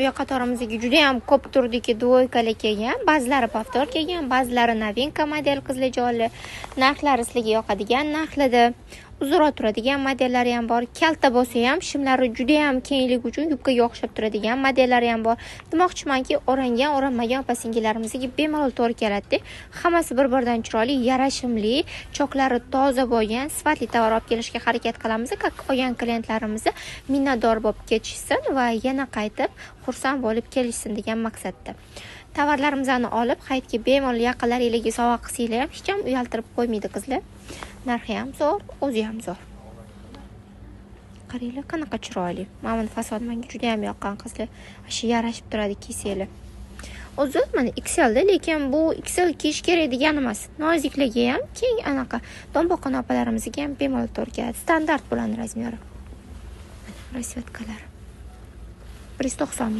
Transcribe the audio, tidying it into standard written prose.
Bu qatorimizga juda ham ko'p turdagi dvoykalar kelgan. Ba'zilari повтор kelgan, ba'zilari novinka model qizlarjonli. Narxlari sizlarga yoqadigan narxlarda. Uzoq turadigan modellari ham bor. Kalta bo'lsa ham shimlari juda ham kengligi uchun yubkaga o'xshab turadigan modellari ham bor. Demoqchimanki, o'rangan, o'ranmagan opa-singillarimizga bemalol to'g'ri keladi. Hammasi bir-biridan chiroyli, yarashimli, choklari toza bo'lgan, sifatli tovar olib kelishga harakat qilamiz. Olgan klientlarimizni minnatdor bo'lib ketishsin va yana qaytib xursand bo'lib kelishsin degan maqsadda. Tovarlarimizni olib, hayitga bemalol yaqinlaringizga sovg'a qilsanglar ham hech ham uyaltirib qo'ymaydi qizlar. Narxi ham zo'r, o'zi ham zo'r. Qaranglar, qanaqa chiroyli. Mana bu fasod menga juda ham yoqqan qizlar. Ashi yarashib turadi kiysanglar. O'zi mana XL da, lekin bu XL kiyish kerak degan emas. Nozikligiga ham keng anaqa domboqqan opalarimizga ham bemalol to'g'ri keladi. Standart bo'ladi razmeri. Rasvetkalar. 190 ming.